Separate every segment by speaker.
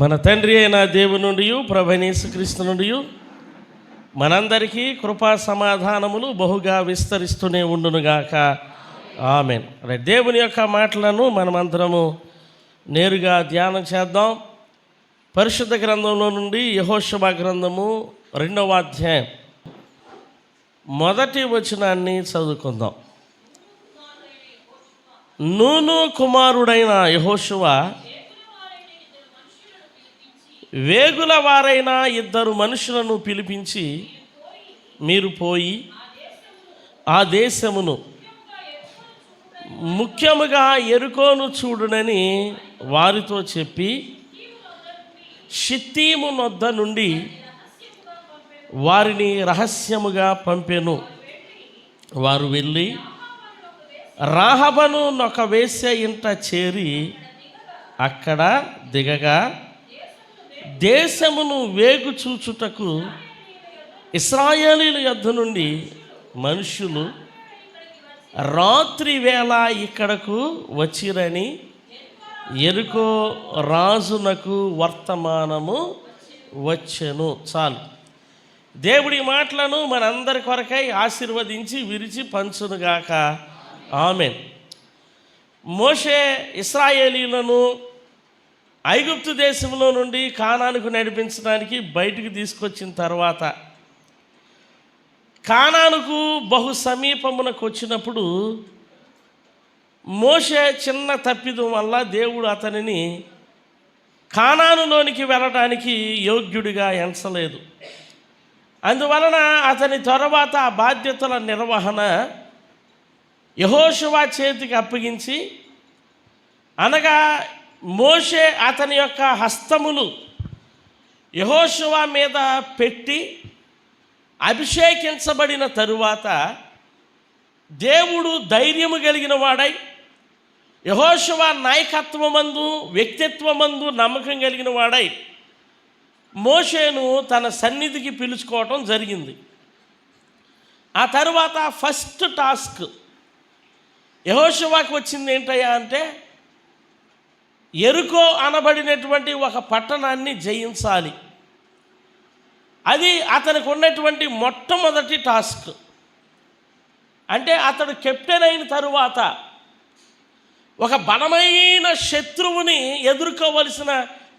Speaker 1: మన తండ్రి అయిన దేవుని నుండి ప్రభువైన యేసుక్రీస్తు నుండి మనందరికీ కృపా సమాధానములు బహుగా విస్తరిస్తూనే ఉండునుగాక. ఆమేన్. దేవుని యొక్క మాటలను మనమందరము నేరుగా ధ్యానం చేద్దాం. పరిశుద్ధ గ్రంథంలో నుండి యెహోషువ గ్రంథము 2వ అధ్యాయం 1వ వచనాన్ని చదువుకుందాం. నూను కుమారుడైన యెహోషువ వేగుల వారైన 2 మనుషులను పిలిపించి, మీరు పోయి ఆ దేశమును ముఖ్యముగా యెరికోను చూడునని వారితో చెప్పి, షిత్తీము నొద్ద నుండి వారిని రహస్యముగా పంపెను. వారు వెళ్ళి రాహబను నొక వేశ్య ఇంట చేరి అక్కడ దిగగా, దేశమును వేగు చూచుటకు ఇశ్రాయేలీయుల యొద్ద నుండి మనుషులు రాత్రి వేళ ఇక్కడకు వచ్చిరని యెరికో రాజునకు వర్తమానము వచ్చెను. చాలు. దేవుడి మాటలను మనందరి కొరకై ఆశీర్వదించి విరిచి పంచునుగాక. ఆమేన్. మోషే ఇశ్రాయేలీయులను ఐగుప్తు దేశంలో నుండి కానానుకు నడిపించడానికి బయటికి తీసుకొచ్చిన తర్వాత కానానుకు బహు సమీపమునకు వచ్చినప్పుడు మోషే చిన్న తప్పిదం వల్ల దేవుడు అతనిని కానానులోనికి వెళ్ళడానికి యోగ్యుడిగా ఎంచలేదు. అందువలన అతని తర్వాత ఆ బాధ్యతల నిర్వహణ యెహోషువ చేతికి అప్పగించి, అనగా మోషే అతని యొక్క హస్తములు యెహోషువ మీద పెట్టి అభిషేకించబడిన తరువాత దేవుడు ధైర్యము కలిగిన వాడై యెహోషువ నాయకత్వమందు వ్యక్తిత్వమందు నమ్మకం కలిగిన వాడై మోషేను తన సన్నిధికి పిలుచుకోవటం జరిగింది. ఆ తరువాత ఫస్ట్ టాస్క్ యెహోషువకు వచ్చింది ఏంటయ్యా అంటే, యెరికో అనబడినటువంటి ఒక పట్టణాన్ని జయించాలి. అది అతనికి ఉన్నటువంటి మొట్టమొదటి టాస్క్. అంటే అతడు కెప్టెన్ అయిన తరువాత ఒక బలమైన శత్రువుని ఎదుర్కోవలసిన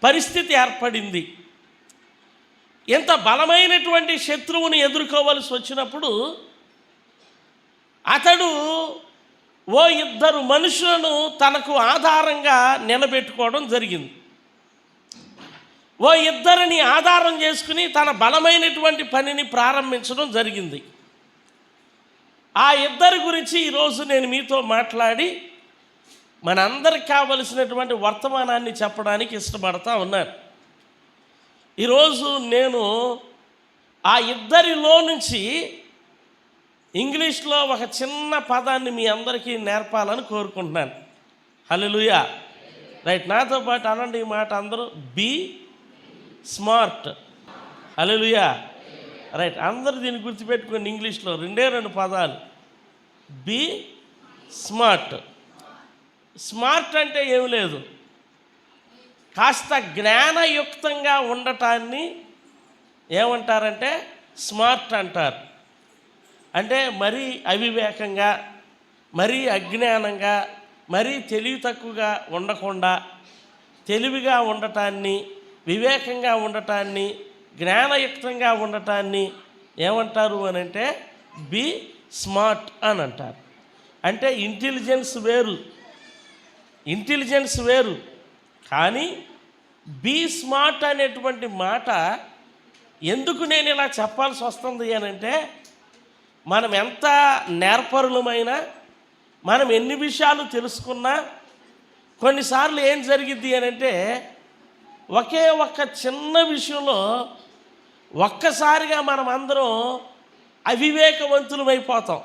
Speaker 1: పరిస్థితి ఏర్పడింది. ఇంత బలమైనటువంటి శత్రువుని ఎదుర్కోవలసి వచ్చినప్పుడు అతడు 2 మనుషులను తనకు ఆధారంగా నిలబెట్టుకోవడం జరిగింది. 2 ఆధారం చేసుకుని తన బలమైనటువంటి పనిని ప్రారంభించడం జరిగింది. ఆ 2 గురించి ఈరోజు నేను మీతో మాట్లాడి మనందరికి కావలసినటువంటి వర్తమానాన్ని చెప్పడానికి ఇష్టపడతా ఉన్నాను. ఈరోజు నేను ఆ 2లో నుంచి ఇంగ్లీష్లో ఒక చిన్న పదాన్ని మీ అందరికీ నేర్పాలని కోరుకుంటున్నాను. హల్లెలూయా. రైట్, నాతో పాటు అనండి ఈ మాట అందరూ. Be smart. హల్లెలూయా. రైట్, అందరూ దీన్ని గుర్తుపెట్టుకోండి. ఇంగ్లీష్లో 2 పదాలు. Be smart. స్మార్ట్ అంటే ఏమి లేదు, కాస్త జ్ఞానయుక్తంగా ఉండటాన్ని ఏమంటారంటే స్మార్ట్ అంటారు. అంటే మరీ అవివేకంగా, మరీ అజ్ఞానంగా, మరీ తెలివి తక్కువగా ఉండకుండా తెలివిగా ఉండటాన్ని, వివేకంగా ఉండటాన్ని, జ్ఞానయుక్తంగా ఉండటాన్ని ఏమంటారు అని అంటే బి స్మార్ట్ అని అంటారు. అంటే ఇంటెలిజెన్స్ వేరు, కానీ బీ స్మార్ట్ అనేటువంటి మాట ఎందుకు నేను ఇలా చెప్పాల్సి వస్తుంది అని అంటే, మనం ఎంత నేర్పరులమైనా, మనం ఎన్ని విషయాలు తెలుసుకున్నా కొన్నిసార్లు ఏం జరిగిద్ది అని అంటే, ఒకే ఒక్క చిన్న విషయంలో ఒక్కసారిగా మనం అందరం అవివేకవంతులమైపోతాం,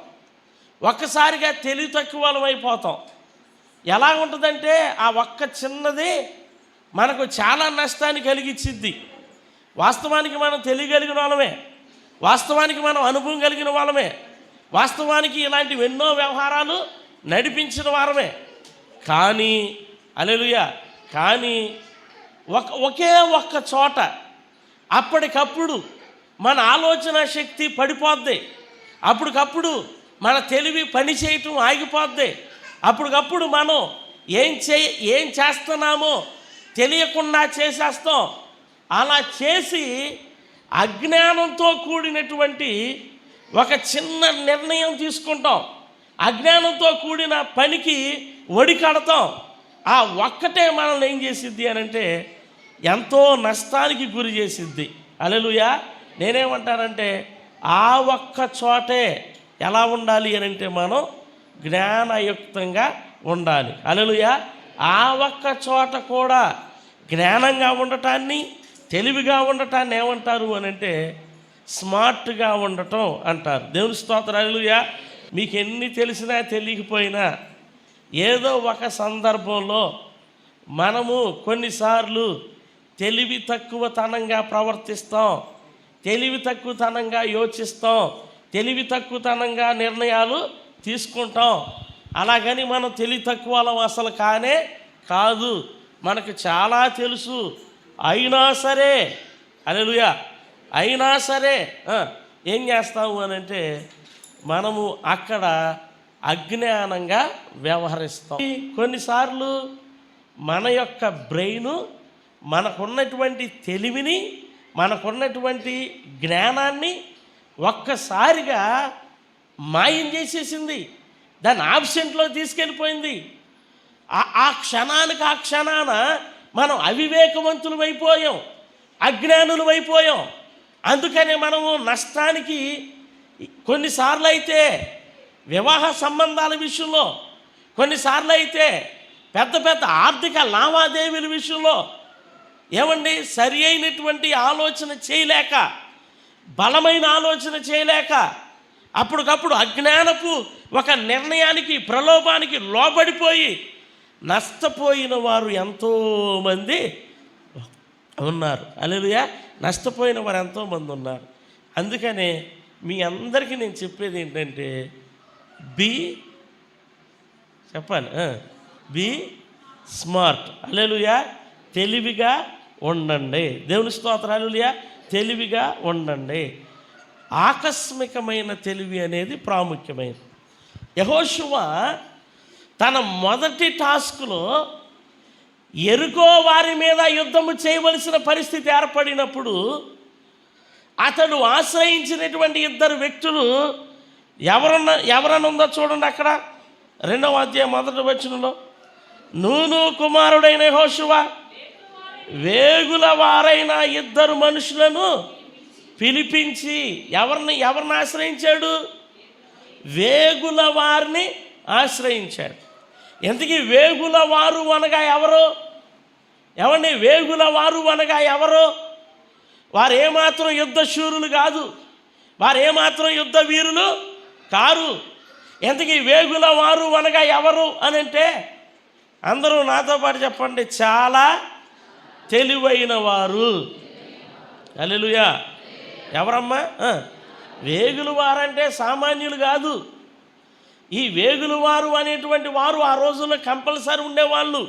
Speaker 1: ఒక్కసారిగా తెలివి తక్కువలమైపోతాం. ఎలా ఉంటుందంటే ఆ ఒక్క చిన్నది మనకు చాలా నష్టాన్ని కలిగించిద్ది. వాస్తవానికి మనం తెలియగలిగిన వాళ్ళమే, వాస్తవానికి మనం అనుభవం కలిగిన వాళ్ళమే, వాస్తవానికి ఇలాంటివి ఎన్నో వ్యవహారాలు నడిపించిన వారమే. కానీ హల్లెలూయా, కానీ ఒకే ఒక్క చోట అప్పటికప్పుడు మన ఆలోచన శక్తి పడిపోద్ది. అప్పటికప్పుడు మన తెలివి పని చేయటం ఆగిపోద్ది. అప్పటికప్పుడు మనం ఏం చేస్తున్నామో తెలియకుండా చేసేస్తాం. అలా చేసి అజ్ఞానంతో కూడినటువంటి ఒక చిన్న నిర్ణయం తీసుకుంటాం. అజ్ఞానంతో కూడిన పనికి ఒడికడతాం. ఆ ఒక్కటే మనల్ని ఏం చేసిద్ది అని అంటే ఎంతో నష్టానికి గురి చేసిద్ది. హల్లెలూయా. నేనేమంటానంటే ఆ ఒక్క చోటే ఎలా ఉండాలి అని అంటే మనం జ్ఞానయుక్తంగా ఉండాలి. హల్లెలూయా. ఆ ఒక్క చోట కూడా జ్ఞానంగా ఉండటాన్ని, తెలివిగా ఉండటాన్ని ఏమంటారు అని అంటే స్మార్ట్గా ఉండటం అంటారు. దేవుని స్తోత్రం. హల్లెలూయా. మీకు ఎన్ని తెలిసినా తెలియకపోయినా ఏదో ఒక సందర్భంలో మనము కొన్నిసార్లు తెలివి తక్కువతనంగా ప్రవర్తిస్తాం, తెలివి తక్కువతనంగా యోచిస్తాం, తెలివి తక్కువతనంగా నిర్ణయాలు తీసుకుంటాం. అలాగని మనం తెలివి తక్కువ అసలు కాదు. మనకు చాలా తెలుసు. అయినా సరే హల్లెలూయా, అయినా సరే ఏం చేస్తాము అని అంటే మనము అక్కడ అజ్ఞానంగా వ్యవహరిస్తాం. కొన్నిసార్లు మన యొక్క బ్రెయిను మనకున్నటువంటి తెలివిని, మనకున్నటువంటి జ్ఞానాన్ని ఒక్కసారిగా మాయం చేసేసింది. దాన్ని ఆబ్సెంట్లో తీసుకెళ్ళిపోయింది. ఆ క్షణాన మనం అవివేకవంతులు అయిపోయాం, అజ్ఞానులు అయిపోయాం. అందుకనే మనము నష్టానికి కొన్నిసార్లు అయితే వివాహ సంబంధాల విషయంలో, కొన్నిసార్లు అయితే పెద్ద పెద్ద ఆర్థిక లావాదేవీల విషయంలో ఏమండి సరి అయినటువంటి ఆలోచన చేయలేక, బలమైన ఆలోచన చేయలేక అప్పటికప్పుడు అజ్ఞానపు ఒక నిర్ణయానికి, ప్రలోభానికి లోబడిపోయి నష్టపోయిన వారు ఎంతోమంది ఉన్నారు. హల్లెలూయా. నష్టపోయిన వారు ఎంతోమంది ఉన్నారు. అందుకనే మీ అందరికీ నేను చెప్పేది ఏంటంటే బీ స్మార్ట్. హల్లెలూయా. తెలివిగా ఉండండి. దేవుని స్తోత్రం. హల్లెలూయా. తెలివిగా ఉండండి. ఆకస్మికమైన తెలివి అనేది ప్రాముఖ్యమైనది. యెహోషువ తన మొదటి టాస్క్లో యెరికో వారి మీద యుద్ధము చేయవలసిన పరిస్థితి ఏర్పడినప్పుడు అతడు ఆశ్రయించినటువంటి ఇద్దరు వ్యక్తులు ఎవరనుందో చూడండి. అక్కడ 2వ అధ్యాయం 1వ వచనంలో నూను కుమారుడైన యెహోషువ వేగుల వారైన ఇద్దరు మనుషులను పిలిపించి ఎవరిని ఆశ్రయించాడు? వేగుల వారిని ఆశ్రయించాడు. ఎందుకీ వేగుల వారు అనగా ఎవరు? ఏమండి, వేగుల వారు అనగా ఎవరు? వారు ఏమాత్రం యుద్ధ శూరులు కాదు, వారు ఏమాత్రం యుద్ధ వీరులు కారు. ఎందుకీ వేగుల వారు అనగా ఎవరు అని అంటే అందరూ నాతో పాటు చెప్పండి, చాలా తెలివైన వారు. హల్లెలూయా. ఎవరమ్మా? వేగుల వారంటే సామాన్యులు కాదు. ఈ వేగుల వారు అనేటువంటి వారు ఆ రోజుల్లో కంపల్సరీ ఉండేవాళ్ళు.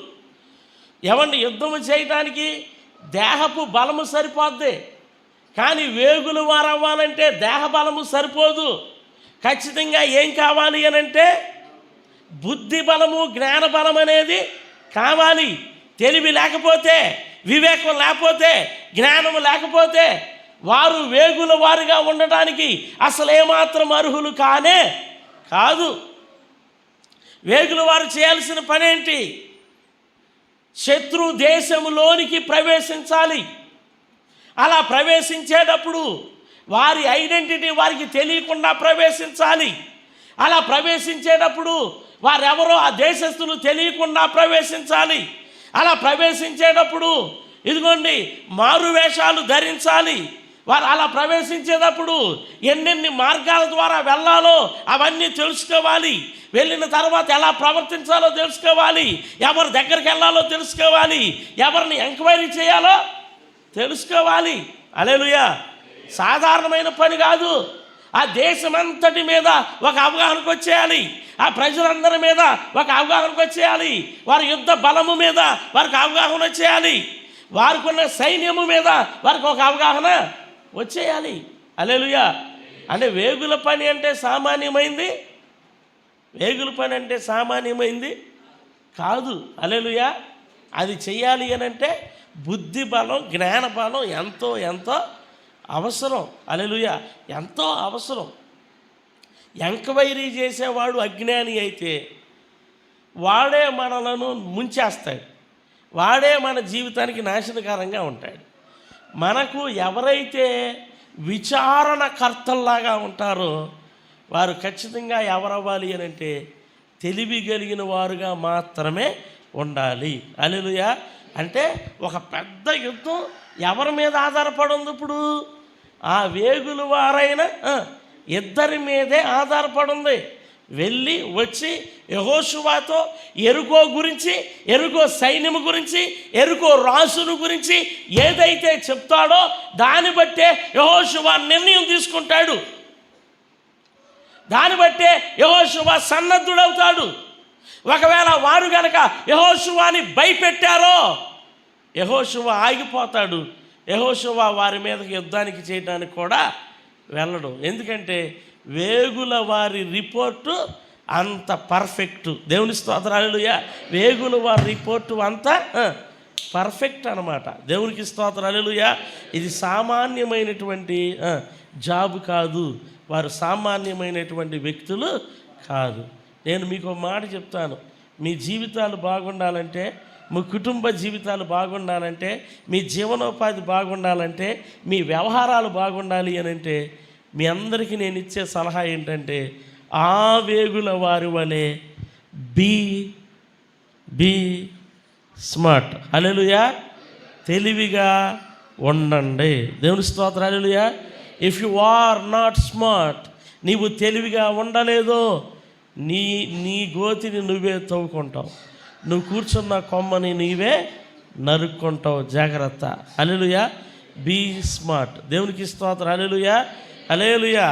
Speaker 1: ఏమండి, యుద్ధము చేయటానికి దేహపు బలము సరిపోద్ది, కానీ వేగుల వారు అవ్వాలంటే దేహ బలము సరిపోదు. ఖచ్చితంగా ఏం కావాలి అని అంటే బుద్ధి బలము, జ్ఞాన బలం అనేది కావాలి. తెలివి లేకపోతే, వివేకం లేకపోతే, జ్ఞానము లేకపోతే వారు వేగుల వారిగా ఉండటానికి అసలు ఏమాత్రం అర్హులు కాదు. వేగుల వారు చేయాల్సిన పని ఏంటి? శత్రు దేశంలోనికి ప్రవేశించాలి. అలా ప్రవేశించేటప్పుడు వారి ఐడెంటిటీ వారికి తెలియకుండా ప్రవేశించాలి. అలా ప్రవేశించేటప్పుడు వారెవరో ఆ దేశస్తులు తెలియకుండా ప్రవేశించాలి. అలా ప్రవేశించేటప్పుడు ఇదిగోండి మారు వేషాలు ధరించాలి. వారు అలా ప్రవేశించేటప్పుడు ఎన్నెన్ని మార్గాల ద్వారా వెళ్ళాలో అవన్నీ తెలుసుకోవాలి. వెళ్ళిన తర్వాత ఎలా ప్రవర్తించాలో తెలుసుకోవాలి. ఎవరి దగ్గరికి వెళ్ళాలో తెలుసుకోవాలి. ఎవరిని ఎంక్వైరీ చేయాలో తెలుసుకోవాలి. హల్లెలూయా. సాధారణమైన పని కాదు. ఆ దేశమంతటి మీద ఒక అవగాహనకు వచ్చేయాలి. ఆ ప్రజలందరి మీద ఒక అవగాహనకు వచ్చేయాలి. వారి యుద్ధ బలము మీద వారికి అవగాహన వచ్చేయాలి. వారికి ఉన్న సైన్యము మీద వారికి ఒక అవగాహన వచ్చేయాలి. హల్లెలూయా. అంటే వేగుల పని అంటే సామాన్యమైంది, వేగుల పని అంటే సామాన్యమైంది కాదు. హల్లెలూయా. అది చెయ్యాలి అని అంటే బుద్ధి బలం, జ్ఞాన బలం ఎంతో ఎంతో అవసరం. హల్లెలూయా. ఎంతో అవసరం. ఎంక్వైరీ చేసేవాడు అజ్ఞాని అయితే వాడే మనలను ముంచేస్తాడు, వాడే మన జీవితానికి నాశనకరంగా ఉంటాడు. మనకు ఎవరైతే విచారణకర్తల్లాగా ఉంటారో వారు ఖచ్చితంగా ఎవరవ్వాలి అని అంటే తెలివి కలిగిన వారుగా మాత్రమే ఉండాలి. హల్లెలూయా. అంటే ఒక పెద్ద యుద్ధం ఎవరి మీద ఆధారపడి ఉంది ఇప్పుడు? ఆ వేగుల వారైన ఇద్దరి మీదే ఆధారపడి ఉంది. వెళ్ళి వచ్చి యెహోషువతో యెరికో గురించి, యెరికో సైన్యము గురించి, యెరికో రాజును గురించి ఏదైతే చెప్తాడో దాన్ని బట్టే యెహోషువ నిర్ణయం తీసుకుంటాడు. దాన్ని బట్టే యెహోషువ సన్నద్ధుడవుతాడు. ఒకవేళ వారు గనక యెహోషువని భయపెట్టారో యెహోషువ ఆగిపోతాడు. యెహోషువ వారి మీదకి యుద్ధానికి చేయడానికి కూడా వెళ్ళడు. ఎందుకంటే వేగుల వారి రిపోర్టు అంత పర్ఫెక్టు. దేవుని స్తోత్రం. హల్లెలూయా. వేగుల వారి రిపోర్టు అంతా పర్ఫెక్ట్ అన్నమాట. దేవునికి స్తోత్రం. హల్లెలూయా. ఇది సామాన్యమైనటువంటి జాబ్ కాదు, వారు సామాన్యమైనటువంటి వ్యక్తులు కాదు. నేను మీకు మాట చెప్తాను, మీ జీవితాలు బాగుండాలంటే, మీ కుటుంబ జీవితాలు బాగుండాలంటే, మీ జీవనోపాధి బాగుండాలంటే, మీ వ్యవహారాలు బాగుండాలి అని అంటే మీ అందరికీ నేను ఇచ్చే సలహా ఏంటంటే ఆ వేగుల వారి వలె బీ స్మార్ట్. హల్లెలూయా. తెలివిగా ఉండండి. దేవుని స్తోత్రం. Hallelujah. If you are not smart, నీవు తెలివిగా ఉండలేదో నీ గోతిని నువ్వే తవ్వుకుంటావు, నువ్వు కూర్చున్న కొమ్మని నీవే నరుక్కుంటావు. జాగ్రత్త. హల్లెలూయా. Be smart. దేవునికి స్తోత్రం. హల్లెలూయా. హల్లెలూయా.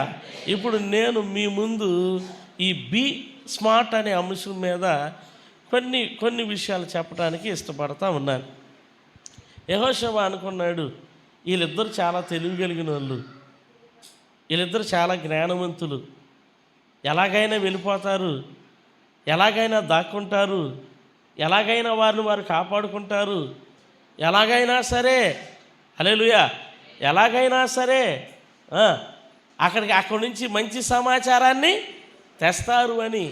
Speaker 1: ఇప్పుడు నేను మీ ముందు ఈ బీ స్మార్ట్ అనే అంశం మీద కొన్ని విషయాలు చెప్పడానికి ఇష్టపడతా ఉన్నాను. యెహోషువ అనుకున్నాడు, వీళ్ళిద్దరు చాలా తెలివి కలిగిన వాళ్ళు, వీళ్ళిద్దరు చాలా జ్ఞానవంతులు, ఎలాగైనా వెళ్ళిపోతారు, ఎలాగైనా దాక్కుంటారు, ఎలాగైనా వారిని వారు కాపాడుకుంటారు, ఎలాగైనా సరే. హల్లెలూయా. ఎలాగైనా సరే అక్కడి నుంచి మంచి సమాచారాన్ని తెస్తారు అని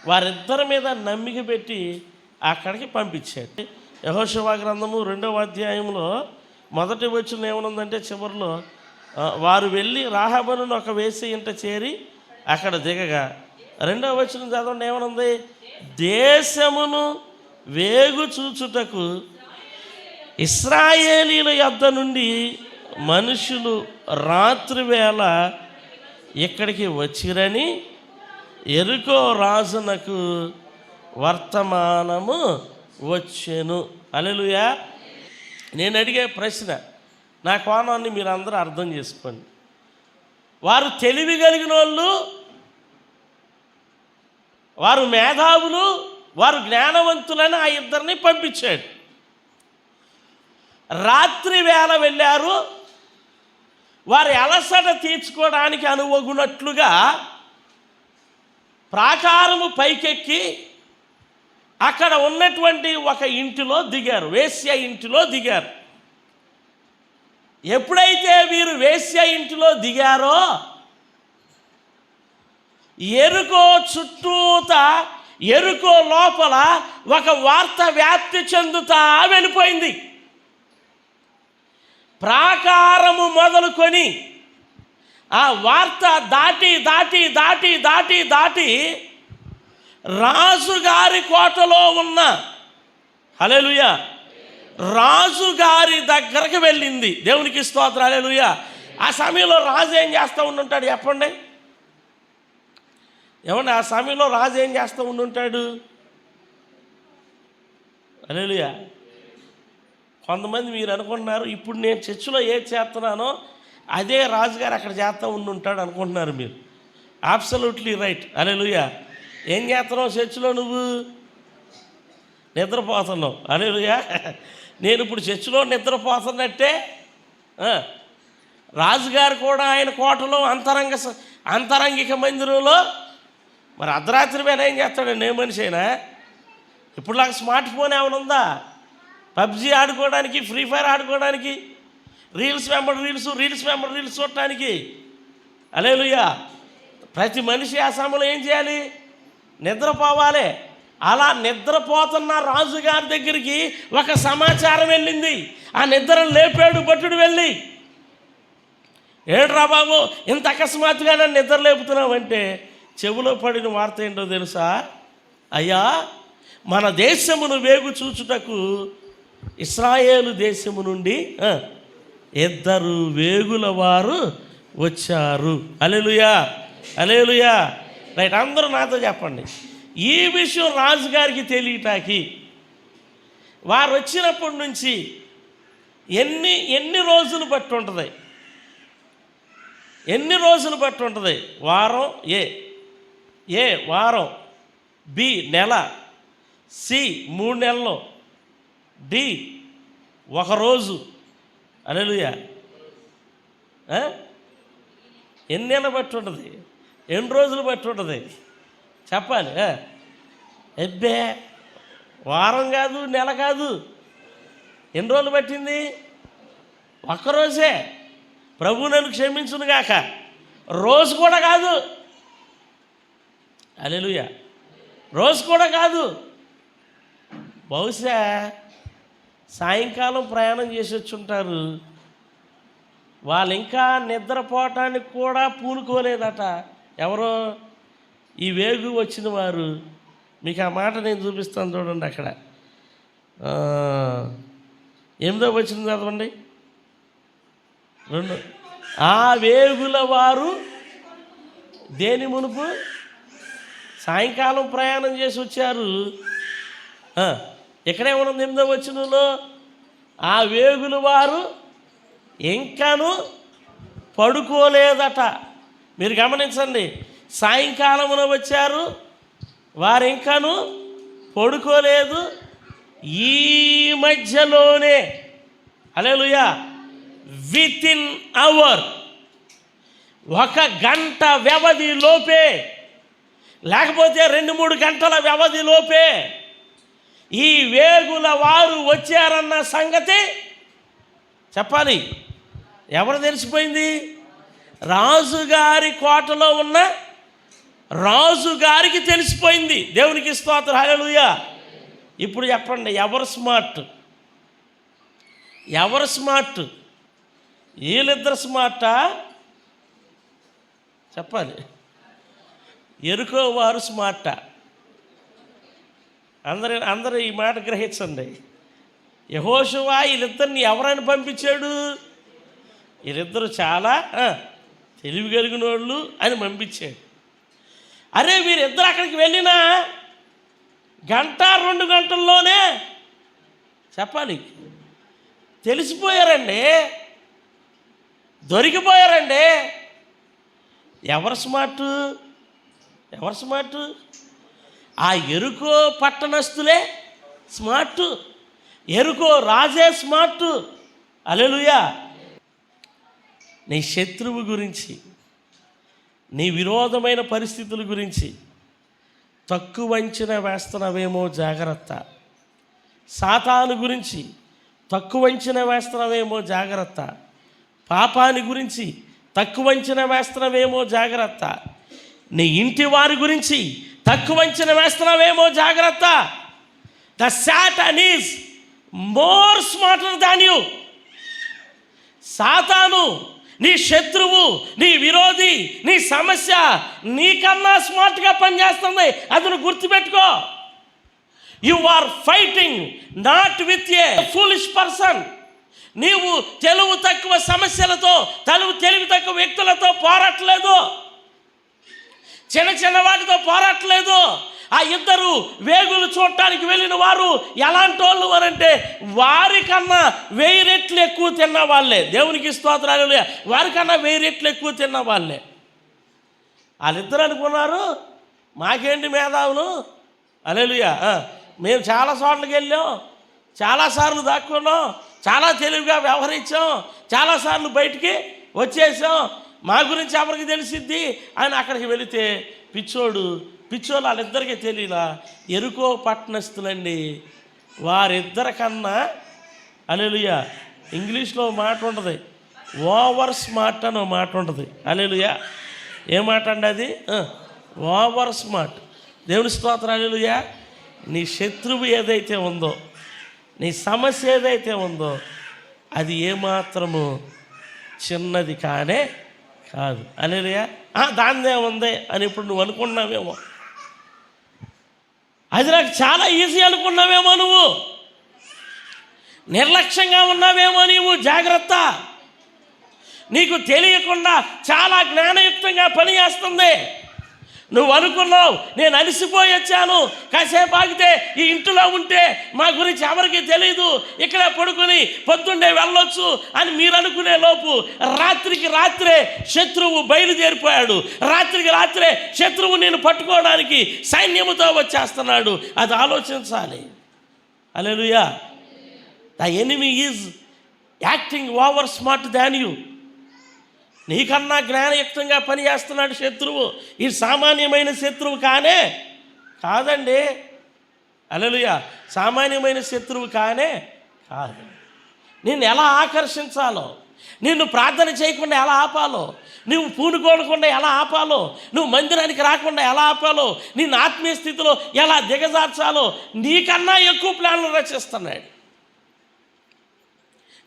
Speaker 1: వారిద్దరి మీద నమ్మిక పెట్టి అక్కడికి పంపించాడు. యెహోషువ గ్రంథము 2వ అధ్యాయంలో మొదటి వచనం ఏమనుందంటే చివరిలో వారు వెళ్ళి రాహాబును ఒక వేశ్య ఇంట చేరి అక్కడ దిగగా, 2వ వచనం చదవండి ఏమనుంది? దేశమును వేగు చూచుటకు ఇశ్రాయేలీల యొద్ద నుండి మనుషులు రాత్రి వేళ ఇక్కడికి వచ్చిరని యెరికో రాజునకు వర్తమానము వచ్చెను. హల్లెలూయా. నేను అడిగే ప్రశ్న, నా కోణాన్ని మీరు అందరూ అర్థం చేసుకోండి. వారు తెలివి కలిగిన వాళ్ళు, వారు మేధావులు, వారు జ్ఞానవంతులని ఆ ఇద్దరిని పంపించాడు. రాత్రి వేళ వెళ్ళారు. వారి అలసట తీర్చుకోవడానికి అనువగునట్లుగా ప్రాకారము పైకెక్కి అక్కడ ఉన్నటువంటి ఒక ఇంటిలో దిగారు, వేశ్య ఇంటిలో దిగారు. ఎప్పుడైతే వీరు వేశ్య ఇంటిలో దిగారో యెరికో చుట్టూత, యెరికో లోపల ఒక వార్త వ్యాప్తి చెందుతా వెళ్ళిపోయింది. ప్రాకారము మొదలుకొని ఆ వార్త దాటి దాటి దాటి దాటి దాటి రాజుగారి కోటలో ఉన్న, హల్లెలూయా, రాజుగారి దగ్గరకు వెళ్ళింది. దేవునికి స్తోత్రం. హల్లెలూయా. ఆ సమయంలో రాజు ఏం చేస్తూ ఉండుంటాడు చెప్పండి? ఏమండి, ఆ సమయంలో రాజు ఏం చేస్తూ ఉండుంటాడు? హల్లెలూయా. కొంతమంది మీరు అనుకుంటున్నారు ఇప్పుడు నేను చర్చిలో ఏది చేస్తున్నానో అదే రాజుగారు అక్కడ చేస్తూ ఉండుంటాడు అనుకుంటున్నారు మీరు. Absolutely right. హల్లెలూయా. ఏం చేస్తున్నావు చర్చిలో? నువ్వు నిద్రపోతున్నావు. హల్లెలూయా. నేను ఇప్పుడు చర్చిలో నిద్రపోతున్నట్టే రాజుగారు కూడా ఆయన కోటలో అంతరంగిక మందిరంలో మరి అర్ధరాత్రి మీద ఏం చేస్తాడండి? ఏ మనిషి అయినా ఇప్పుడు నాకు స్మార్ట్ ఫోన్ ఏమైనా ఉందా? పబ్జీ ఆడుకోవడానికి, ఫ్రీ ఫైర్ ఆడుకోవడానికి, రీల్స్ వెంబడి రీల్స్ చూడటానికి. హల్లెలూయా. ప్రతి మనిషి ఆ సమయంలో ఏం చేయాలి? నిద్రపోవాలి. అలా నిద్రపోతున్న రాజుగారి దగ్గరికి ఒక సమాచారం వెళ్ళింది. ఆ నిద్రను లేపాడు భటుడు వెళ్ళి, ఏడ్రా బాబు ఇంత అకస్మాత్తుగా నన్ను నిద్ర లేపుతున్నావంటే చెవిలో పడిన వార్త ఏంటో తెలుసా? అయ్యా, మన దేశమును వేగు చూచుటకు ఇశ్రాయేలు దేశము నుండి 2 వేగుల వారు వచ్చారు. హల్లెలూయా, హల్లెలూయా. రైట్, అందరూ నాతో చెప్పండి. ఈ విషయం రాజుగారికి తెలియటానికి వారు వచ్చినప్పటి నుంచి ఎన్ని రోజులు బట్టి ఉంటుంది? ఎన్ని రోజులు బట్టి ఉంటుంది? వారం ఏ వారం, బి నెల, సి 3 నెలలు, డి 1 రోజు. హల్లెలూయా. ఎన్ని నెలలు బట్టి ఉంటుంది? ఎన్ని రోజులు బట్టి ఉంటుంది? చెప్పాలి. ఎబ్బే, వారం కాదు, నెల కాదు. ఎన్ని రోజులు పట్టింది? 1 రోజే. ప్రభు నన్ను క్షమించును గాక. రోజు కూడా కాదు. హల్లెలూయా. రోజు కూడా కాదు. బహుశా సాయంకాలం ప్రయాణం చేసి వచ్చి ఉంటారు. వాళ్ళు ఇంకా నిద్రపోవటానికి కూడా పూనుకోలేదట. ఎవరో ఈ వేగు వచ్చిన వారు. మీకు ఆ మాట నేను చూపిస్తాను చూడండి. అక్కడ 8వ వచనం చదవండి. 2 ఆ వేగుల వారు దేని మునుపు సాయంకాలం ప్రయాణం చేసి వచ్చారు. ఎక్కడేమన్నా 8వ వచనంలో ఆ వేగుల వారు ఇంకాను పడుకోలేదట. మీరు గమనించండి, సాయంకాలమున వచ్చారు, వారు ఇంకాను పడుకోలేదు. ఈ మధ్యలోనే హల్లెలూయా వితిన్ అవర్, 1 గంట వ్యవధి లోపే, లేకపోతే 2-3 గంటల వ్యవధి లోపే ఈ వేగుల వారు వచ్చారన్న సంగతి చెప్పాలి. ఎవరు తెలిసిపోయింది? రాజుగారి కోటలో ఉన్న రాజుగారికి తెలిసిపోయింది. దేవునికి స్తోత్రం. హల్లెలూయా. ఇప్పుడు చెప్పండి, ఎవరు స్మార్ట్? ఎవరు స్మార్ట్? వీళ్ళిద్దరు స్మార్టా? చెప్పాలి. ఎరుకో వారు స్మార్టా? అందరూ ఈ మాట గ్రహించండి. యెహోషువ వీళ్ళిద్దరిని ఎవరైనా పంపించాడు? వీళ్ళిద్దరూ చాలా తెలివి కలిగిన వాళ్ళు అని పంపించాడు. అరే, వీరిద్దరు అక్కడికి వెళ్ళినా 1-2 గంటల్లోనే చెప్పాలి తెలిసిపోయారండి, దొరికిపోయారండి. ఎవరు స్మార్టు? ఎవరు స్మార్టు? ఆ ఎరుకో పట్టణస్థులే స్మార్టు. ఎరుకో రాజే స్మార్టు. హల్లెలూయా. నీ శత్రువు గురించి, నీ విరోధమైన పరిస్థితుల గురించి తక్కువ అంచనా వేస్తున్నావేమో జాగ్రత్త. సాతాను గురించి తక్కువ అంచనా వేస్తున్నావేమో జాగ్రత్త. పాపాని గురించి తక్కువ అంచనా వేస్తున్నావేమో జాగ్రత్త. నీ ఇంటి వారి గురించి తక్కువ అంచనా వేస్తున్నావేమో జాగ్రత్త. The Satan is more smarter than you. సాతాను నీ శత్రువు, నీ విరోధి, నీ సమస్య నీకన్నా స్మార్ట్గా పనిచేస్తుంది. అది నువ్వు గుర్తుపెట్టుకో. You are fighting not with a foolish person. నీవు తెలివి తక్కువ సమస్యలతో, తెలివి తక్కువ వ్యక్తులతో పోరాటలేదు, చిన్న వాటితో పోరాటలేదు. ఆ ఇద్దరు వేగులు చూడటానికి వెళ్ళిన వారు ఎలాంటి వాళ్ళు వారంటే వారికన్నా 1000 రెట్లు ఎక్కువ తిన్న వాళ్ళే. దేవునికి స్తోత్రాలు. వారికన్నా 1000 రెట్లు ఎక్కువ తిన్న వాళ్ళే. వాళ్ళిద్దరు అనుకున్నారు మాకేంటి మేధావులు, హల్లెలూయా, మేము చాలా చోట్లకి వెళ్ళాం, చాలాసార్లు దాక్కున్నాం, చాలా తెలివిగా వ్యవహరించాం, చాలాసార్లు బయటికి వచ్చేసాం, మా గురించి ఎవరికి తెలిసిద్ది అని అక్కడికి వెళితే పిచ్చోళ్ళు వాళ్ళిద్దరికీ తెలియలా. ఎరుకో పట్టణస్తులండి. వారిద్దరికన్నా హల్లెలూయా ఇంగ్లీష్లో మాట ఉంటుంది, ఓవర్ స్మార్ట్ అని మాట ఉంటుంది. హల్లెలూయా ఏ మాట అండి అది? Over smart. దేవుని స్తోత్రం. హల్లెలూయా. నీ శత్రువు ఏదైతే ఉందో, నీ సమస్య ఏదైతే ఉందో అది ఏమాత్రము చిన్నది కానే కాదు. హల్లెలూయా. దానిదే ఉంది అని ఇప్పుడు నువ్వు అనుకున్నావేమో, అది నాకు చాలా ఈజీ అనుకున్నావేమో, నువ్వు నిర్లక్ష్యంగా ఉన్నావేమో. నీవు జాగ్రత్త. నీకు తెలియకుండా చాలా జ్ఞానయుక్తంగా పని చేస్తుంది. నువ్వు అనుకున్నావు నేను అలసిపోయి వచ్చాను, కాసేపు ఆగితే ఈ ఇంటిలో ఉంటే మా గురించి ఎవరికి తెలీదు, ఇక్కడే పడుకొని పొద్దున్నే వెళ్ళొచ్చు అని మీరు అనుకునే లోపు రాత్రికి రాత్రే శత్రువు బయలుదేరిపోయాడు. రాత్రికి రాత్రే శత్రువు నేను పట్టుకోవడానికి సైన్యముతో వచ్చేస్తున్నాడు. అది ఆలోచించాలి. Hallelujah. The enemy is acting over smart than you. నీకన్నా జ్ఞానయుక్తంగా పనిచేస్తున్నాడు శత్రువు. ఈ సామాన్యమైన శత్రువు కానే కాదండి. హల్లెలూయా. సామాన్యమైన శత్రువు కానే కాదు. నిన్ను ఎలా ఆకర్షించాలో, నిన్ను ప్రార్థన చేయకుండా ఎలా ఆపాలో, నువ్వు పూనుకోనకుండా ఎలా ఆపాలో, నువ్వు మందిరానికి రాకుండా ఎలా ఆపాలో, నిన్ను ఆత్మీయ స్థితిలో ఎలా దిగజార్చాలో నీకన్నా ఎక్కువ ప్లాన్లు రచిస్తున్నాడు.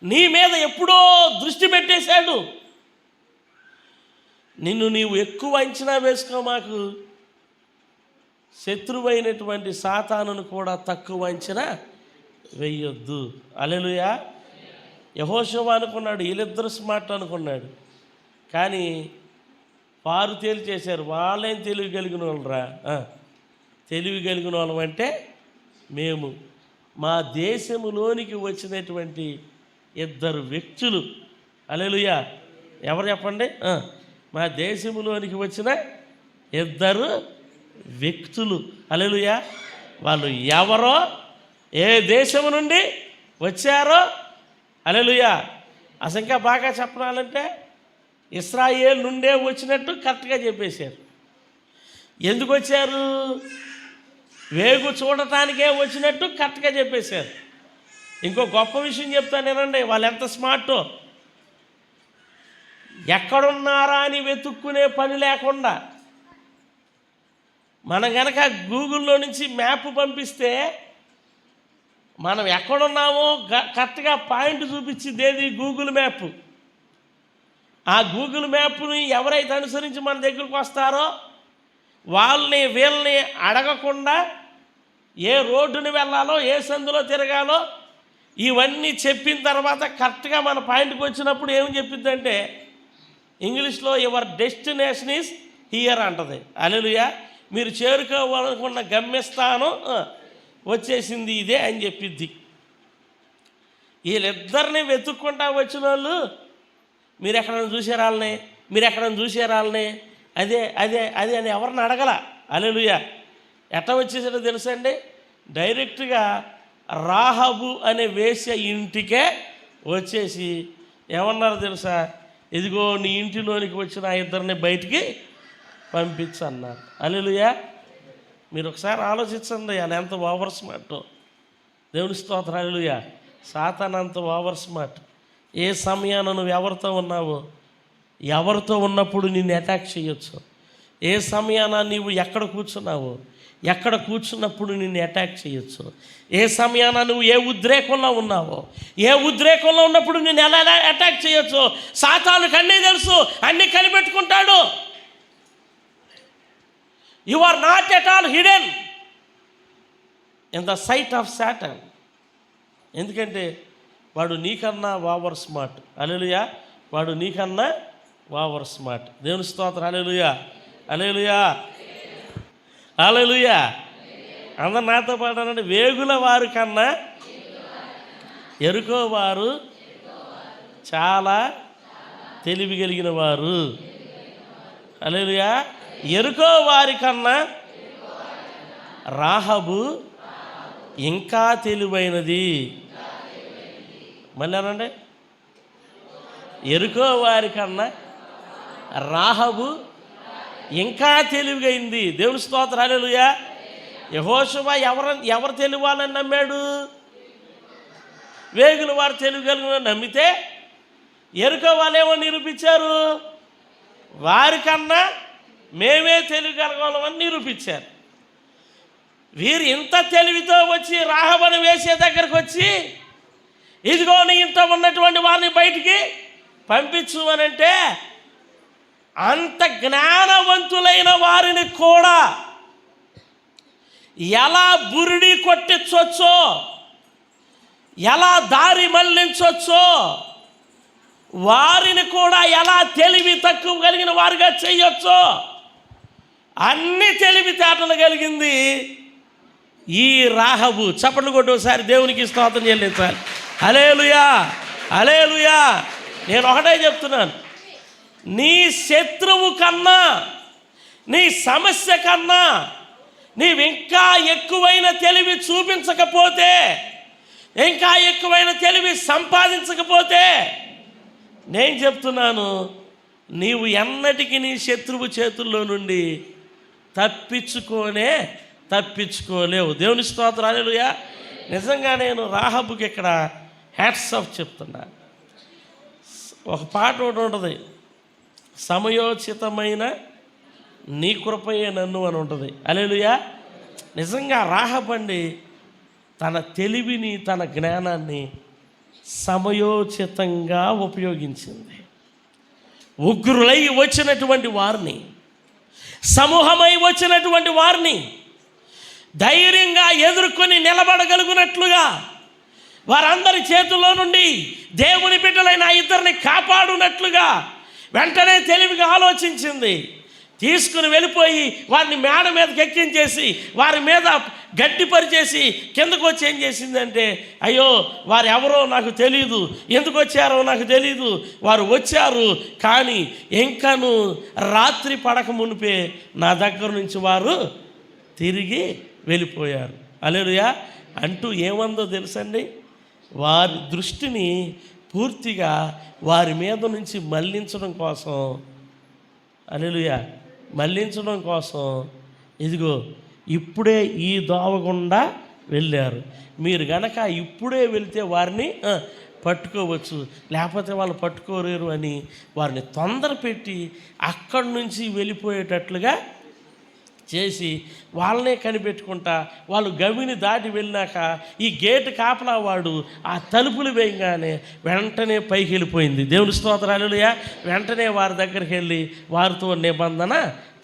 Speaker 1: నీ మీద ఎప్పుడో దృష్టి పెట్టేశాడు. నిన్ను నీవు ఎక్కువ అంచనా వేసుకో. మాకు శత్రువైనటువంటి సాతానును కూడా తక్కువ అంచనా వేయొద్దు. హల్లెలూయా. యెహోషువ అనుకున్నాడు వీళ్ళిద్దరు స్మార్ట్ అనుకున్నాడు, కానీ పారు తేల్చేశారు. వాళ్ళేం తెలివి కలిగిన వాళ్ళరా? తెలివి కలిగిన వాళ్ళం అంటే మేము. మా దేశములోనికి వచ్చినటువంటి ఇద్దరు వ్యక్తులు. హల్లెలూయా. ఎవరు చెప్పండి? మా దేశంలోనికి వచ్చిన ఇద్దరు వ్యక్తులు. హల్లెలూయా. వాళ్ళు ఎవరో, ఏ దేశము నుండి వచ్చారో, హల్లెలూయా. అసలు ఇంకా బాగా చెప్పాలంటే ఇశ్రాయేలు నుండే వచ్చినట్టు కరెక్ట్గా చెప్పేశారు. ఎందుకు వచ్చారు? వేగు చూడటానికే వచ్చినట్టు కరెక్ట్గా చెప్పేశారు. ఇంకో గొప్ప విషయం చెప్తాను వినండి, వాళ్ళు ఎంత స్మార్టో. ఎక్కడున్నారా అని వెతుక్కునే పని లేకుండా మనం కనుక గూగుల్లో నుంచి మ్యాప్ పంపిస్తే మనం ఎక్కడున్నామో కరెక్ట్గా పాయింట్ చూపించింది ఏది? Google map. ఆ గూగుల్ మ్యాప్ని ఎవరైతే అనుసరించి మన దగ్గరకు వస్తారో వాళ్ళని వీళ్ళని అడగకుండా ఏ రోడ్డుని వెళ్ళాలో, ఏ సందులో తిరగాలో ఇవన్నీ చెప్పిన తర్వాత కరెక్ట్గా మన పాయింట్కి వచ్చినప్పుడు ఏం చెప్పిద్దంటే ఇంగ్లీష్లో యువర్ డెస్టినేషన్ ఈజ్ హియర్ అంటది. హల్లెలూయా. మీరు చేరుకోవాలనుకున్న గమ్యస్థానం వచ్చేసింది ఇదే అని చెప్పిద్ది. వీళ్ళిద్దరిని వెతుక్కుంటా వచ్చిన వాళ్ళు మీరు ఎక్కడైనా చూసారాళ్ళని అదే అదే అదే అని ఎవరిని అడగల. హల్లెలూయా. ఎట్లా వచ్చేసాడో తెలుసండి? డైరెక్ట్గా రాహబు అనే వేశ్య ఇంటికే వచ్చేసి ఏమన్నారు తెలుసా? ఇదిగో నీ ఇంటిలోనికి వచ్చిన ఆ ఇద్దరిని బయటికి పంపించు అన్నారు. హల్లెలూయా. మీరు ఒకసారి ఆలోచించండి, ఆయన ఎంత ఓవర్ స్మార్ట్. దేవుని స్తోత్రం. హల్లెలూయా. సాతాను అంత ఓవర్ స్మార్ట్. ఏ సమయాన నువ్వు ఎవరితో ఉన్నావో, ఎవరితో ఉన్నప్పుడు నిన్ను అటాక్ చేయొచ్చు. ఏ సమయాన నీవు ఎక్కడ కూర్చున్నప్పుడు నిన్ను అటాక్ చేయొచ్చు. ఏ సమయాన నువ్వు ఏ ఉద్రేకంలో ఉన్నావో, ఏ ఉద్రేకంలో ఉన్నప్పుడు నిన్ను ఎలా అటాక్ చేయొచ్చు. సాతానుకు అన్నీ తెలుసు, అన్నీ కనిపెట్టుకుంటాడు. You are not at all hidden in the sight of Satan. ఎందుకంటే వాడు నీకన్నా ఓవర్ స్మార్ట్. హల్లెలూయా. వాడు నీకన్నా ఓవర్ స్మార్ట్. దేవుని స్తోత్రం. హల్లెలూయా. హల్లెలూయా. హల్లెలూయా. అందరు నాతో పాటు అనండి, వేగుల వారు కన్నా ఎరుకోవారు చాలా తెలివి కలిగిన వారు. హల్లెలూయా. ఎరుకో వారి కన్నా రాహబు ఇంకా తెలివైనది. మళ్ళీ అనండి, ఎరుకో వారి కన్నా రాహబు ఇంకా తెలివిగైంది. దేవుని స్తోత్రం, హల్లెలూయా. యెహోషువ ఎవరు తెలివాలని నమ్మాడు? వేగుల వారు తెలివిగలను నమ్మితే ఎరుకో వాళ్ళేమో నిరూపించారు, వారికన్నా మేమే తెలివిగలగలమని నిరూపించారు. వీరు ఇంత తెలివితో వచ్చి రాహబను వేసే దగ్గరకు వచ్చి, ఇదిగో నీ ఇంట్లో ఉన్నటువంటి వారిని బయటికి పంపించు అని అంటే, అంత జ్ఞానవంతులైన వారిని కూడా ఎలా బురిడి కొట్టించవచ్చో, ఎలా దారి మళ్లించవచ్చో, వారిని కూడా ఎలా తెలివి తక్కువ కలిగిన వారుగా చేయొచ్చో, అన్ని తెలివితేటలు కలిగింది ఈ రాహబు. చప్పట్లు కొట్టి ఒకసారి దేవునికి స్తోత్రం చెల్లించాలి. హల్లెలూయా, హల్లెలూయా. నేను ఒకటే చెప్తున్నాను, నీ శత్రువు కన్నా, నీ సమస్య కన్నా నీవు ఇంకా ఎక్కువైన తెలివి చూపించకపోతే, ఇంకా ఎక్కువైన తెలివి సంపాదించకపోతే, నేను చెప్తున్నాను, నీవు ఎన్నటికీ నీ శత్రువు చేతుల్లో నుండి తప్పించుకోలేవు. దేవుని స్తోత్రం, హల్లెలూయా. నిజంగా నేను రాహబుకి ఇక్కడ హ్యాట్స్ ఆఫ్ చెప్తున్నా. ఒక పాట ఒకటి ఉంటుంది, సమయోచితమైన నీ కృపయే నన్ను అని ఉంటుంది. హల్లెలూయా. నిజంగా రాహబండి తన తెలివిని, తన జ్ఞానాన్ని సమయోచితంగా ఉపయోగించింది. ఉగ్రులై వచ్చినటువంటి వారిని, సమూహమై వచ్చినటువంటి వారిని ధైర్యంగా ఎదుర్కొని నిలబడగలుగునట్లుగా, వారందరి చేతుల్లో నుండి దేవుని బిడ్డలైన ఇద్దరిని కాపాడునట్లుగా వెంటనే తెలివిగా ఆలోచించింది. తీసుకుని వెళ్ళిపోయి వారిని మేడ మీదకి ఎక్కించేసి వారి మీద గడ్డి పరిచేసి కిందకు వచ్చి ఏం చేసిందంటే, అయ్యో వారు ఎవరో నాకు తెలీదు, ఎందుకు వచ్చారో నాకు తెలీదు, వారు వచ్చారు కానీ ఇంకను రాత్రి పడక మునిపే నా దగ్గర నుంచి వారు తిరిగి వెళ్ళిపోయారు. హల్లెలూయా. అంటూ ఏమందో తెలుసండి, వారి దృష్టిని పూర్తిగా వారి మీద నుంచి మళ్ళించడం కోసం, హల్లెలూయా, మళ్ళించడం కోసం, ఇదిగో ఇప్పుడే ఈ దోవ గుండా వెళ్ళారు, మీరు గనక ఇప్పుడే వెళ్తే వారిని పట్టుకోవచ్చు, లేకపోతే వాళ్ళు పట్టుకోలేరు అని వారిని తొందర పెట్టి అక్కడి నుంచి వెళ్ళిపోయేటట్లుగా చేసి వాళ్ళనే కనిపెట్టుకుంటా, వాళ్ళు గవిని దాటి వెళ్ళినాక ఈ గేటు కాపలా వాడు ఆ తలుపులు వేయగానే వెంటనే పైకి వెళ్ళిపోయింది. దేవుని స్తోత్రం, హల్లెలూయా. వెంటనే వారి దగ్గరికి వెళ్ళి వారితో నిబంధన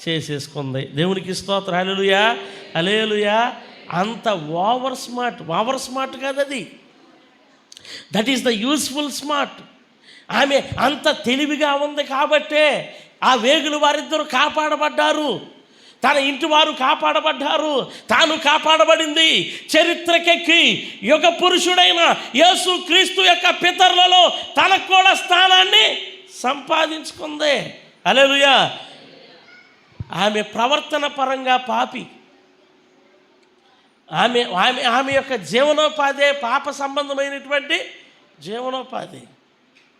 Speaker 1: చేసేసుకుంది. దేవునికి స్తోత్రం, హల్లెలూయా, హల్లెలూయా. అంత ఓవర్ స్మార్ట్ కాదు అది, that is the useful smart. ఆమె అంత తెలివిగా ఉంది కాబట్టే ఆ వేగులు వారిద్దరూ కాపాడబడ్డారు, తన ఇంటి వారు కాపాడబడ్డారు, తాను కాపాడబడింది. చరిత్రకెక్కి యుగ పురుషుడైన యేసు క్రీస్తు యొక్క పితరులలో తనకు కూడా స్థానాన్ని సంపాదించుకుంది. హల్లెలూయా. ఆమె ప్రవర్తన పరంగా పాపి, ఆమె ఆమె ఆమె యొక్క జీవనోపాధి పాప సంబంధమైనటువంటి జీవనోపాధి.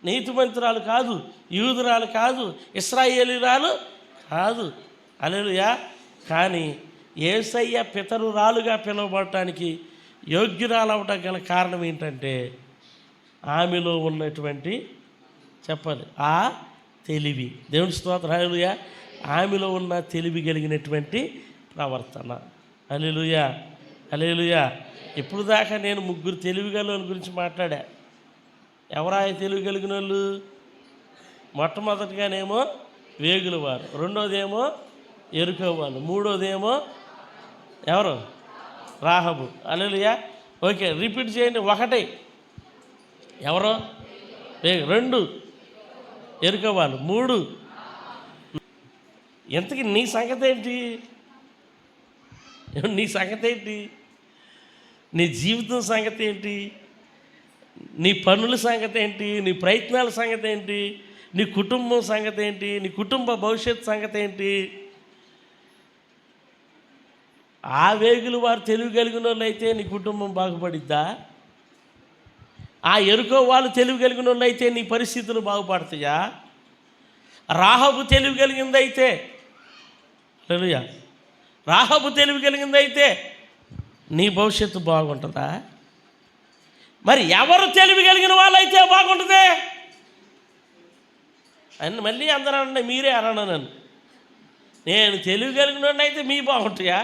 Speaker 1: నీతిమంతురాలు కాదు, యూదురాలు కాదు, ఇశ్రాయేలీరాలు కాదు. హల్లెలూయా. కానీ యేసయ్య పితరురాలుగా పిలువబడటానికి యోగ్యురాలవటం గల కారణం ఏంటంటే ఆమెలో ఉన్నటువంటి, చెప్పాలి, ఆ తెలివి. దేవుని స్తోత్రం, హల్లెలూయా. ఆమెలో ఉన్న తెలివి కలిగినటువంటి ప్రవర్తన. హల్లెలూయా, హల్లెలూయా. ఇప్పుడు దాకా నేను ముగ్గురు తెలివి గల గురించి మాట్లాడా. ఎవరా తెలివి కలిగిన వాళ్ళు? మొట్టమొదటిగానేమో వేగుల వారు, రెండోదేమో ఎరుకో వాళ్ళు, మూడోదేమో ఎవరు? రాహబు. హల్లెలూయా. ఓకే, రిపీట్ చేయండి. ఒకటి ఎవరో, రెండు ఎరుకో వాళ్ళు, మూడు. ఎంతకి నీ సంగతి ఏంటి? నీ సంగతి ఏంటి? నీ జీవితం సంగతి ఏంటి? నీ పనుల సంగతి ఏంటి? నీ ప్రయత్నాల సంగతి ఏంటి? నీ కుటుంబం సంగతి ఏంటి? నీ కుటుంబ భవిష్యత్తు సంగతి ఏంటి? ఆ వేగులు వారు తెలివి కలిగిన వాళ్ళు అయితే నీ కుటుంబం బాగుపడిద్దా? ఆ ఎరుకో వాళ్ళు తెలివి కలిగిన వాళ్ళు అయితే నీ పరిస్థితులు బాగుపడతాయా? రాహబు తెలివి కలిగిందైతే, హల్లెలూయా, రాహబు తెలివి కలిగిందైతే నీ భవిష్యత్తు బాగుంటుందా? మరి ఎవరు తెలివి కలిగిన వాళ్ళైతే బాగుంటుంది అని మళ్ళీ అందరూ అనండి, మీరే అనను నన్ను. నేను తెలివి కలిగిన అయితే మీ బాగుంటాయా?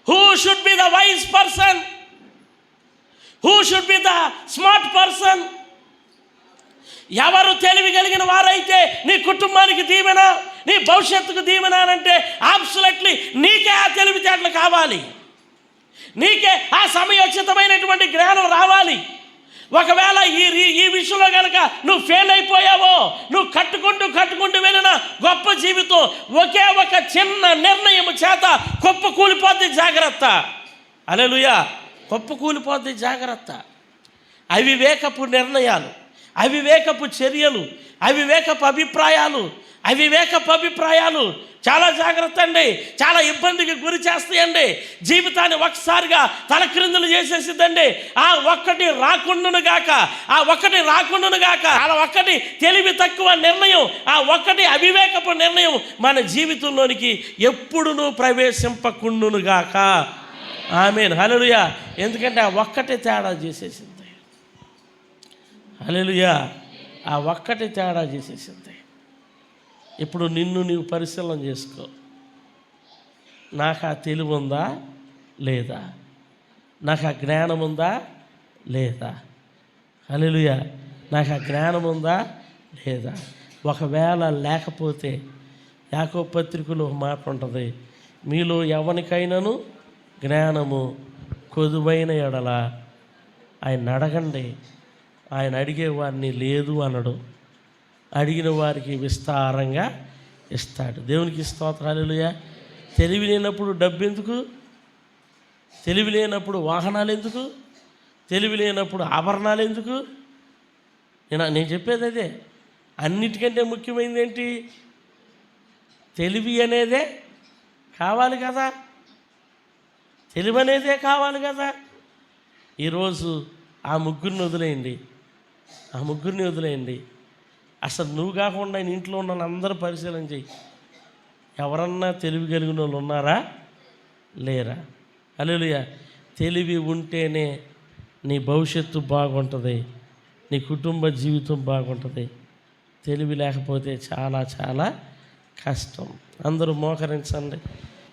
Speaker 1: Who should be the wise person? Who should be the smart person? ఎవరు తెలివి కలిగిన వారైతే నీ కుటుంబానికి దీవెన, నీ భవిష్యత్తుకు దీవెన అంటే అబ్సల్యూట్లీ నీకే ఆ తెలివితేటలు కావాలి, నీకే ఆ సమయోచితమైనటువంటి జ్ఞానం రావాలి. ఒకవేళ ఈ విషయంలో కనుక నువ్వు ఫెయిల్ అయిపోయావో, నువ్వు కట్టుకుంటూ వెళ్ళిన గొప్ప జీవితం ఒకే ఒక చిన్న నిర్ణయం చేత కుప్ప కూలిపోద్ది, జాగ్రత్త. హల్లెలూయా, కుప్ప కూలిపోద్ది, జాగ్రత్త. అవివేకపు నిర్ణయాలు, అవివేకపు చర్యలు, అవివేకపు అభిప్రాయాలు చాలా జాగ్రత్త అండి, చాలా ఇబ్బందికి గురి చేస్తాయండి. జీవితాన్ని ఒకసారిగా తలక్రిందులు చేసేసిద్దండి. ఆ ఒక్కటి రాకుండాను గాక అలా ఒక్కటి తెలివి తక్కువ నిర్ణయం, ఆ ఒక్కటి అవివేకపు నిర్ణయం మన జీవితంలోనికి ఎప్పుడునూ ప్రవేశింపకుండును గాక. ఆమేన్, హల్లెలూయా. ఎందుకంటే ఆ ఒక్కటే తేడా చేసేసింది. హల్లెలూయా, ఆ ఒక్కటి తేడా చేసేసింది. ఇప్పుడు నిన్ను నీవు పరిశీలన చేసుకో. నాకు ఆ తెలివి ఉందా లేదా? నాకు ఆ జ్ఞానం ఉందా లేదా? హల్లెలూయా, నాకు ఆ జ్ఞానం ఉందా లేదా? ఒకవేళ లేకపోతే యాకోబు పత్రికలో ఒక మాట ఉంటుంది, మీలో ఎవరికైనాను జ్ఞానము కొదువైన ఎడల ఆయన అడగండి, ఆయన అడిగే వారిని లేదు అనడు, అడిగిన వారికి విస్తారంగా ఇస్తాడు. దేవునికి స్తోత్రం, హల్లెలూయా. తెలివి లేనప్పుడు డబ్బు ఎందుకు? తెలివి లేనప్పుడు వాహనాలు ఎందుకు? తెలివి లేనప్పుడు ఆభరణాలు ఎందుకు? నేను చెప్పేది అదే. అన్నిటికంటే ముఖ్యమైనది ఏంటి? తెలివి అనేదే కావాలి కదా, తెలివి అనేదే కావాలి కదా. ఈరోజు ఆ ముగ్గురిని వదిలేయండి. అసలు నువ్వు కాకుండా నీ ఇంట్లో ఉన్న అందరూ పరిశీలన చెయ్యి. ఎవరన్నా తెలివి కలిగిన వాళ్ళు ఉన్నారా లేరా? హల్లెలూయా. తెలివి ఉంటేనే నీ భవిష్యత్తు బాగుంటుంది, నీ కుటుంబ జీవితం బాగుంటుంది. తెలివి లేకపోతే చాలా చాలా కష్టం. అందరూ మోకరించండి.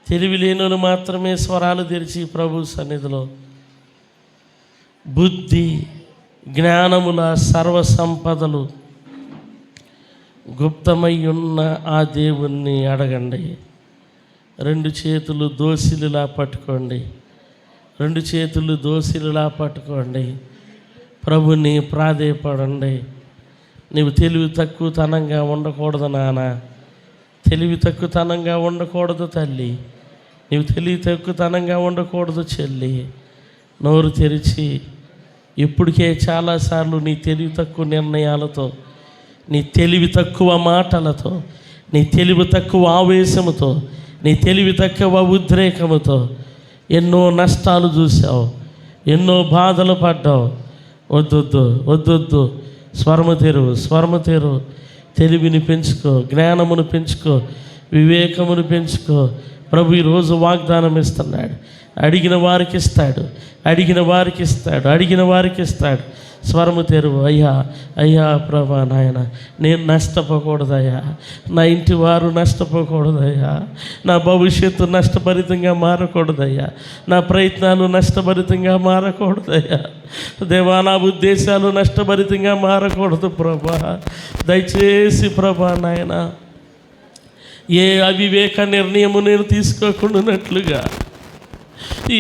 Speaker 1: తెలివి లేనోళ్ళు మాత్రమే స్వరాలు తెరిచి ప్రభు సన్నిధిలో బుద్ధి జ్ఞానముల సర్వ సంపదలు గుప్తమై ఉన్న ఆ దేవుణ్ణి అడగండి. రెండు చేతులు దోసిలిలా పట్టుకోండి. ప్రభుని ప్రాధేయపడండి. నీవు తెలివి తక్కువతనంగా ఉండకూడదు నాన్న, తెలివి తక్కువతనంగా ఉండకూడదు తల్లి, నీవు తెలివి తక్కువతనంగా ఉండకూడదు చెల్లి. నోరు తెరిచి ఇప్పటికే చాలాసార్లు నీ తెలివి తక్కువ నిర్ణయాలతో, నీ తెలివి తక్కువ మాటలతో, నీ తెలివి తక్కువ ఆవేశముతో, నీ తెలివి తక్కువ ఉద్రేకముతో ఎన్నో నష్టాలు చూసావు, ఎన్నో బాధలు పడ్డావు. వద్దొద్దు. స్వరము తెరువు. తెలివిని పెంచుకో, జ్ఞానమును పెంచుకో, వివేకమును పెంచుకో. ప్రభు ఈరోజు వాగ్దానం ఇస్తున్నాడు. అడిగిన వారికి ఇస్తాడు. స్వరము తెరువు. అయ్యా ప్రభా నాయన, నేను నష్టపోకూడదయ్యా, నా ఇంటి వారు నష్టపోకూడదయ్యా, నా భవిష్యత్తు నష్టభరితంగా మారకూడదయ్యా, నా ప్రయత్నాలు నష్టభరితంగా మారకూడదయ్యా దేవా, నా ఉద్దేశాలు నష్టభరితంగా మారకూడదు ప్రభా. దయచేసి ప్రభా నాయన, ఏ అవివేక నిర్ణయము నేను తీసుకోకుండానట్లుగా,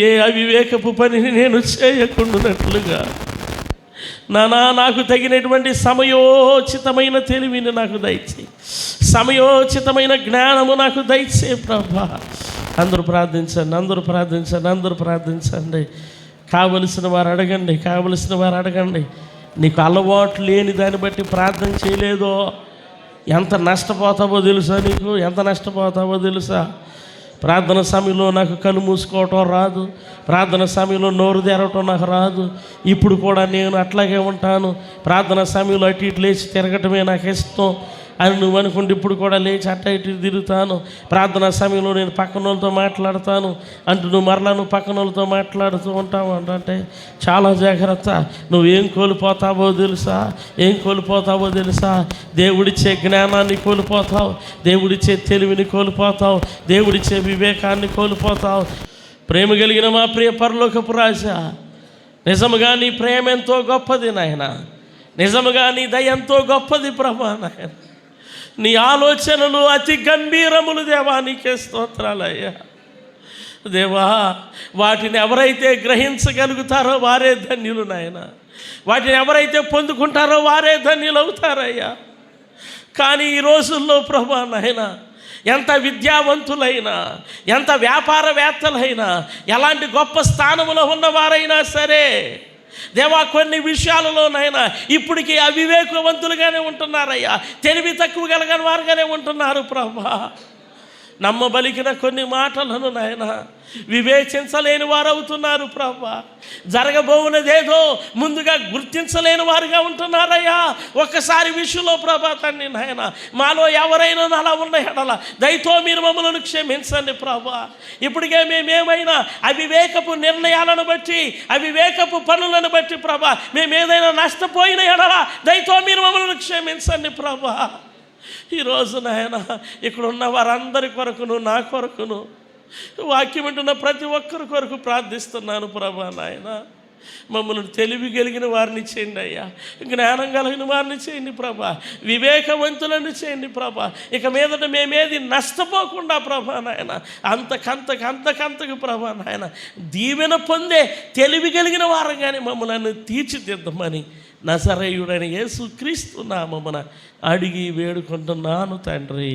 Speaker 1: ఏ అవివేకపు పనిని నేను చేయకుండానట్లుగా నాకు తగినటువంటి సమయోచితమైన తెలివిని నాకు దయచేయి, సమయోచితమైన జ్ఞానము నాకు దయచేయి ప్రభా. అందరూ ప్రార్థించండి. కావలసిన వారు అడగండి. నీకు అలవాటు లేని దాన్ని బట్టి ప్రార్థన చేయలేదో ఎంత నష్టపోతావో తెలుసా? ప్రార్థన సమయంలో నాకు కళ్ళు మూసుకోవటం రాదు, ప్రార్థన సమయంలో నోరు తెరవటం నాకు రాదు. ఇప్పుడు కూడా నేను అట్లాగే ఉంటాను, ప్రార్థన సమయంలో అటు ఇటు లేచి తిరగటమే నాకు ఇష్టం అని నువ్వు అనుకుంటే ఇప్పుడు కూడా లేచి అట్ట ఇటు తిరుగుతాను. ప్రార్థనా సమయంలో నేను పక్కన వాళ్ళతో మాట్లాడతాను అంటూ నువ్వు మరలా నువ్వు పక్కన వాళ్ళతో మాట్లాడుతూ ఉంటావు అంటే చాలా జాగ్రత్త. నువ్వేం కోల్పోతావో తెలుసా? ఏం కోల్పోతావో తెలుసా? దేవుడిచ్చే జ్ఞానాన్ని కోల్పోతావు, దేవుడిచ్చే తెలివిని కోల్పోతావు, దేవుడిచ్చే వివేకాన్ని కోల్పోతావు. ప్రేమ కలిగిన మా ప్రియ పరలోకపు రాజా, నిజముగా నీ ప్రేమ ఎంతో గొప్పది నాయన, నిజముగా నీ దయ ఎంతో గొప్పది ప్రభా నాయన. నీ ఆలోచనలు అతి గంభీరములు దేవా, నీకే స్తోత్రాలయ్యా. దేవా, వాటిని ఎవరైతే గ్రహించగలుగుతారో వారే ధన్యులు నాయన, వాటిని ఎవరైతే పొందుకుంటారో వారే ధన్యులు అవుతారయ్యా. కానీ ఈ రోజుల్లో ప్రభా నాయన, ఎంత విద్యావంతులైనా, ఎంత వ్యాపారవేత్తలైనా, ఎలాంటి గొప్ప స్థానంలో ఉన్నవారైనా సరే దేవా, కొన్ని విషయాలలోనైనా ఇప్పటికీ అవివేకవంతులుగానే ఉంటున్నారయ్యా, తెలివి తక్కువ కలిగిన వారుగానే ఉంటున్నారు ప్రభా. నమ్మబలికిన కొన్ని మాటలను నాయన వివేచించలేని వారు అవుతున్నారు ప్రభా. జరగబోవునదేదో ముందుగా గుర్తించలేని వారుగా ఉంటున్నారయ్యా. ఒక్కసారి విషయంలో ప్రభా తండ్రి నాయన, మాలో ఎవరైనా అలా ఉన్న ఎడల దయతో మీరు మమ్మల్ని క్షమించండి ప్రభా. ఇప్పటికే మేమేమైనా అవివేకపు నిర్ణయాలను బట్టి, అవివేకపు పనులను బట్టి ప్రభా మేమేదైనా నష్టపోయిన ఎడల దయతో మీరు మమ్మల్ని క్షమించండి ప్రభా. ఈరోజు నాయన ఇక్కడ ఉన్న వారందరి కొరకును, నా కొరకును, వాక్యం వింటున్న ప్రతి ఒక్కరి కొరకు ప్రార్థిస్తున్నాను ప్రభా నాయన. మమ్మల్ని తెలివి కలిగిన వారిని చేయండి అయ్యా, జ్ఞానం కలిగిన వారిని చేయండి ప్రభా, వివేకవంతులను చేయండి ప్రభా. ఇక మీదట మేమేది నష్టపోకుండా ప్రభా నాయన అంతకంతకు ప్రభా నాయన దీవెన పొందే తెలివి కలిగిన వారంగానే మమ్మల్ని తీర్చిదిద్దమని నజరేయుడైన యేసుక్రీస్తు నామమున అడిగి వేడుకుంటున్నాను తండ్రి.